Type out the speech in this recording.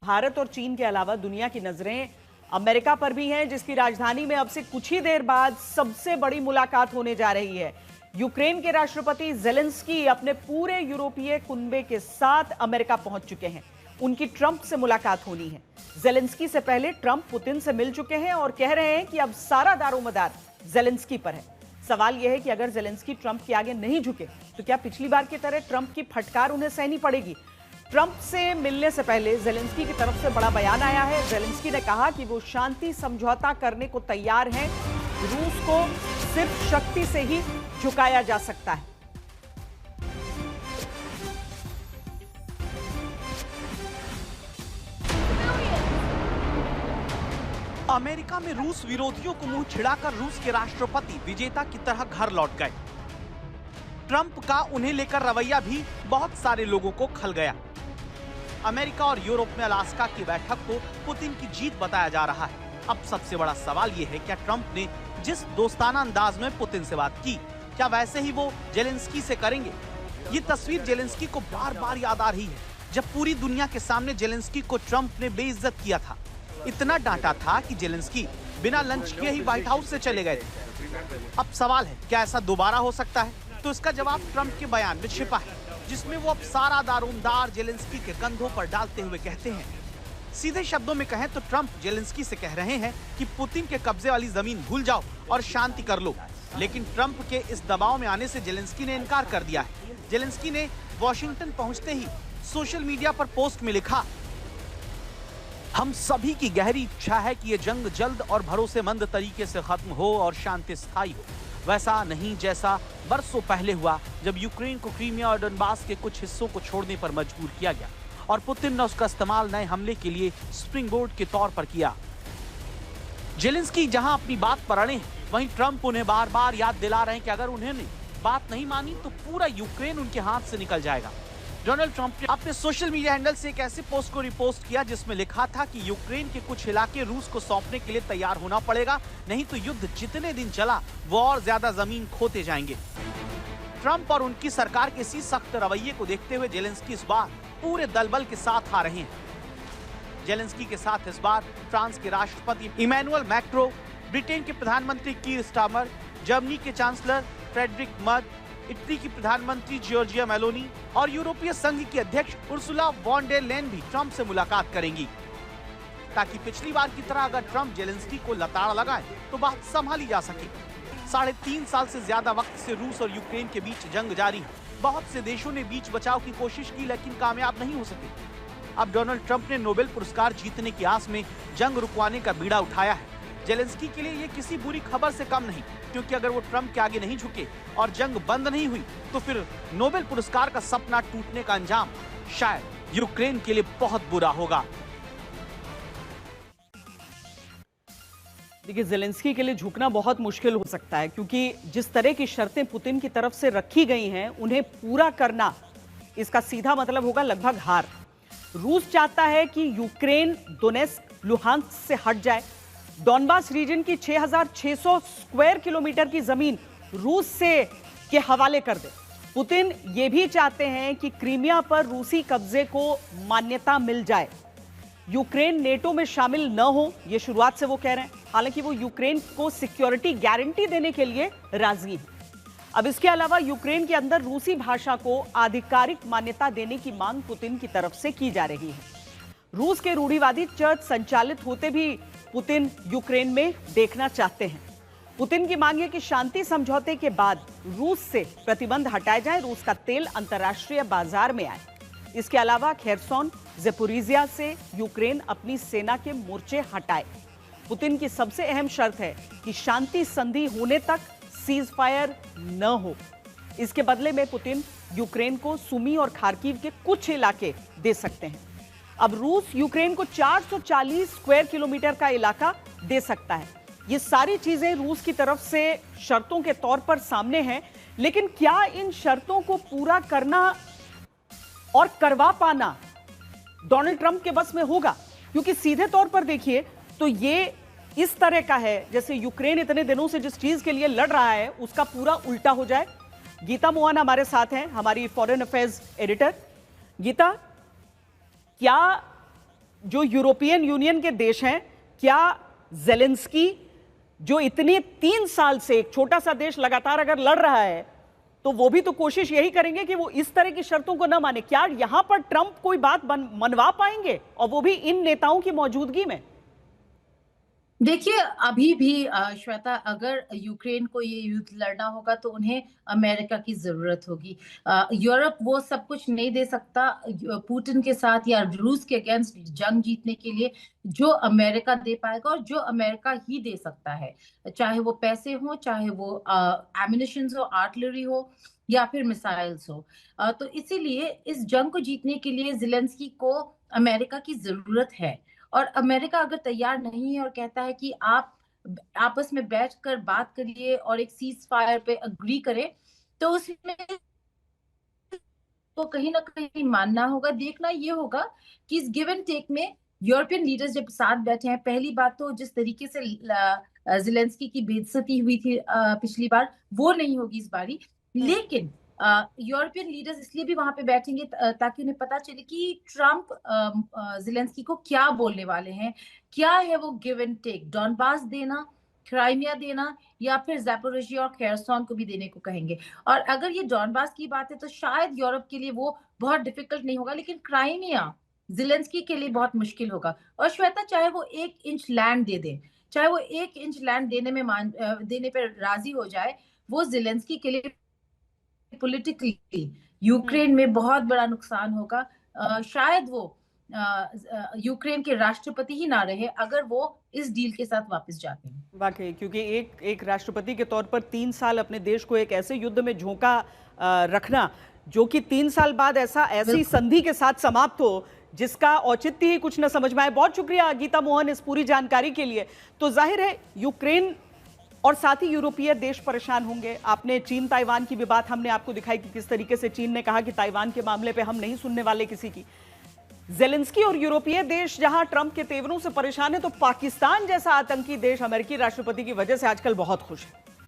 भारत और चीन के अलावा दुनिया की नजरें अमेरिका पर भी हैं, जिसकी राजधानी में अब से कुछ ही देर बाद सबसे बड़ी मुलाकात होने जा रही है। यूक्रेन के राष्ट्रपति जेलेंस्की अपने पूरे यूरोपीय कुनबे के साथ अमेरिका पहुंच चुके हैं। उनकी ट्रंप से मुलाकात होनी है। जेलेंस्की से पहले ट्रंप पुतिन से मिल चुके हैं और कह रहे हैं कि अब सारा दारोमदार जेलेंस्की पर है। सवाल यह है कि अगर जेलेंस्की ट्रंप के आगे नहीं झुके तो क्या पिछली बार की तरह ट्रंप की फटकार उन्हें सहनी पड़ेगी? ट्रंप से मिलने से पहले जेलेंस्की की तरफ से बड़ा बयान आया है। जेलेंस्की ने कहा कि वो शांति समझौता करने को तैयार हैं। रूस को सिर्फ शक्ति से ही झुकाया जा सकता है। अमेरिका में रूस विरोधियों को मुंह छिड़ाकर रूस के राष्ट्रपति विजेता की तरह घर लौट गए। ट्रंप का उन्हें लेकर रवैया भी बहुत सारे लोगों को खल गया। अमेरिका और यूरोप में अलास्का की बैठक को पुतिन की जीत बताया जा रहा है। अब सबसे बड़ा सवाल यह है, क्या ट्रंप ने जिस दोस्ताना अंदाज में पुतिन से बात की, क्या वैसे ही वो जेलेंस्की से करेंगे? ये तस्वीर जेलेंस्की को बार बार याद आ रही है, जब पूरी दुनिया के सामने जेलेंस्की को ट्रंप ने बेइज्जत किया था। इतना डांटा था कि जेलेंस्की बिना लंच किए ही व्हाइट हाउस से चले गए थे। अब सवाल है, क्या ऐसा दोबारा हो सकता है? तो इसका जवाब ट्रंप के बयान में छिपा है, जिसमें वो अब सारा दारोमदार जेलेंस्की के कंधों पर डालते हुए कहते हैं। सीधे शब्दों में कहें तो ट्रंप जेलेंस्की से कह रहे हैं कि पुतिन के कब्जे वाली जमीन भूल जाओ और शांति कर लो। लेकिन ट्रंप के इस दबाव में आने से जेलेंस्की ने इनकार कर दिया है। जेलेंस्की ने वॉशिंगटन पहुंचते ही सोशल मीडिया पर पोस्ट में लिखा, हम सभी की गहरी इच्छा है कि ये जंग जल्द और भरोसेमंद तरीके से खत्म हो और शांति स्थायी हो, वैसा नहीं जैसा बरसों पहले हुआ जब यूक्रेन को क्रीमिया और डोनबास के कुछ हिस्सों को छोड़ने पर मजबूर किया गया और पुतिन ने उसका इस्तेमाल नए हमले के लिए स्प्रिंग बोर्ड के तौर पर किया। जेलेंस्की जहां अपनी बात पर अड़े हैं, वहीं ट्रंप उन्हें बार बार याद दिला रहे हैं कि अगर उन्होंने बात नहीं मानी तो पूरा यूक्रेन उनके हाथ से निकल जाएगा। डोनाल्ड ट्रंप ने अपने सोशल मीडिया हैंडल से एक ऐसे पोस्ट को रिपोस्ट किया जिसमें लिखा था कि यूक्रेन के कुछ इलाके रूस को सौंपने के लिए तैयार होना पड़ेगा, नहीं तो युद्ध जितने दिन चला वो और ज्यादा जमीन खोते जाएंगे। ट्रंप और उनकी सरकार के इसी सख्त रवैये को देखते हुए जेलेंस्की इस बार पूरे दलबल के साथ आ रहे हैं। जेलेंस्की के साथ इस बार फ्रांस के राष्ट्रपति इमैनुअल मैक्रों, ब्रिटेन के प्रधानमंत्री कीर स्टारमर, जर्मनी के चांसलर फ्रेडरिक मर्ज, इटली की प्रधानमंत्री जॉर्जिया मेलोनी और यूरोपीय संघ की अध्यक्ष उर्सुला वॉन डेर लेयन भी ट्रंप से मुलाकात करेंगी, ताकि पिछली बार की तरह अगर ट्रंप जेलेंस्की को लताड़ लगाए तो बात संभाली जा सके। 3.5 साल से ज्यादा वक्त से रूस और यूक्रेन के बीच जंग जारी है। बहुत से देशों ने बीच बचाव की कोशिश की, लेकिन कामयाब नहीं हो सके। अब डोनाल्ड ट्रंप ने नोबेल पुरस्कार जीतने की आस में जंग रुकवाने का बीड़ा उठाया है। जेलेंस्की के लिए ये किसी बुरी खबर से कम नहीं, क्योंकि अगर वो ट्रंप के आगे नहीं झुके और जंग बंद नहीं हुई तो फिर नोबेल पुरस्कार का सपना टूटने का अंजाम शायद यूक्रेन के लिए बहुत बुरा होगा। देखिए, जेलेंस्की के लिए झुकना बहुत मुश्किल हो सकता है, क्योंकि जिस तरह की शर्तें पुतिन की तरफ से रखी गई हैं उन्हें पूरा करना, इसका सीधा मतलब होगा लगभग हार। रूस चाहता है कि यूक्रेन दोनेत्स्क लुहांस्क से हट जाए। डोनबास रीजन की 6,600 स्क्वायर किलोमीटर की जमीन रूस से के हवाले कर दे। पुतिन ये भी चाहते हैं कि क्रीमिया पर रूसी कब्जे को मान्यता मिल जाए। यूक्रेन नेटो में शामिल न हो, ये शुरुआत से वो कह रहे हैं। हालांकि वो यूक्रेन को सिक्योरिटी गारंटी देने के लिए राजी हैं। अब इसके अलावा यूक्रेन के अंदर रूसी भाषा को आधिकारिक मान्यता देने की मांग पुतिन की तरफ से की जा रही है। रूस के रूढ़िवादी चर्च संचालित होते भी पुतिन यूक्रेन में देखना चाहते हैं। पुतिन की मांग है कि शांति समझौते के बाद रूस से प्रतिबंध हटाए जाएं, रूस का तेल अंतर्राष्ट्रीय बाजार में आए। इसके अलावा खेरसोन, ज़पोरिजिया से यूक्रेन अपनी सेना के मोर्चे हटाए। पुतिन की सबसे अहम शर्त है कि शांति संधि होने तक सीज फायर न हो। इसके बदले में पुतिन यूक्रेन को सुमी और खार्किव के कुछ इलाके दे सकते हैं। अब रूस यूक्रेन को 440 स्क्वायर किलोमीटर का इलाका दे सकता है। ये सारी चीजें रूस की तरफ से शर्तों के तौर पर सामने हैं, लेकिन क्या इन शर्तों को पूरा करना और करवा पाना डोनाल्ड ट्रंप के बस में होगा? क्योंकि सीधे तौर पर देखिए तो ये इस तरह का है जैसे यूक्रेन इतने दिनों से जिस चीज के लिए लड़ रहा है उसका पूरा उल्टा हो जाए। गीता मोहन हमारे साथ हैं, हमारी फॉरेन अफेयर्स एडिटर। गीता, क्या जो यूरोपियन यूनियन के देश हैं, क्या जेलेंस्की जो इतने 3 साल से एक छोटा सा देश लगातार अगर लड़ रहा है, तो वो भी तो कोशिश यही करेंगे कि वो इस तरह की शर्तों को ना माने। क्या यहां पर ट्रंप कोई बात मनवा पाएंगे, और वो भी इन नेताओं की मौजूदगी में? देखिए, अभी भी श्वेता, अगर यूक्रेन को ये युद्ध लड़ना होगा तो उन्हें अमेरिका की जरूरत होगी। यूरोप वो सब कुछ नहीं दे सकता पुतिन के साथ या रूस के अगेंस्ट जंग जीतने के लिए जो अमेरिका दे पाएगा, और जो अमेरिका ही दे सकता है, चाहे वो पैसे हो, चाहे वो एम्युनिशन हो, आर्टिलरी हो, या फिर मिसाइल्स हो। तो इसीलिए इस जंग को जीतने के लिए ज़ेलेंस्की को अमेरिका की जरूरत है। और अमेरिका अगर तैयार नहीं है और कहता है कि आप आपस में बैठकर बात करिए और एक सीज फायर पे अग्री करें, तो उसमें तो कहीं ना कहीं मानना होगा। देखना ये होगा कि इस गिव एंड टेक में यूरोपियन लीडर्स जब साथ बैठे हैं, पहली बात तो जिस तरीके से ज़ेलेंस्की की बेइज्जती हुई थी पिछली बार, वो नहीं होगी इस बारी। लेकिन यूरोपियन लीडर्स इसलिए भी वहां पे बैठेंगे ताकि उन्हें पता चले कि ट्रम्प ज़ेलेंस्की को क्या बोलने वाले हैं, क्या है वो गिव एंड टेक, डॉनबास देना, क्राइमिया देना, या फिर ज़ैपोरिजिया और खेरसॉन को भी देने को कहेंगे। और अगर ये डॉनबास की बात है तो शायद यूरोप के लिए वो बहुत डिफिकल्ट नहीं होगा, लेकिन क्राइमिया ज़ेलेंस्की के लिए बहुत मुश्किल होगा। और श्वेता, चाहे वो 1 इंच लैंड दे दे, चाहे वो 1 इंच लैंड देने पर राजी हो जाए, वो ज़ेलेंस्की के लिए पॉलिटिकली यूक्रेन में बहुत बड़ा नुकसान होगा। शायद वो यूक्रेन के राष्ट्रपति ही ना रहे अगर वो इस डील के साथ वापस जाते हैं। वाकई, क्योंकि एक राष्ट्रपति के तौर पर 3 साल अपने देश को एक ऐसे युद्ध में झोंका रखना जो कि 3 साल बाद ऐसी संधि के साथ समाप्त हो जिसका औचित्य ही कुछ न समझ में आए। बहुत शुक्रिया गीता मोहन इस पूरी जानकारी के लिए। तो जाहिर है यूक्रेन और साथ ही यूरोपीय देश परेशान होंगे। आपने चीन ताइवान की भी बात हमने आपको दिखाई कि किस तरीके से चीन ने कहा कि ताइवान के मामले पे हम नहीं सुनने वाले किसी की। ज़ेलेंस्की और यूरोपीय देश जहां ट्रंप के तेवरों से परेशान है, तो पाकिस्तान जैसा आतंकी देश अमेरिकी राष्ट्रपति की वजह से आजकल बहुत खुश है।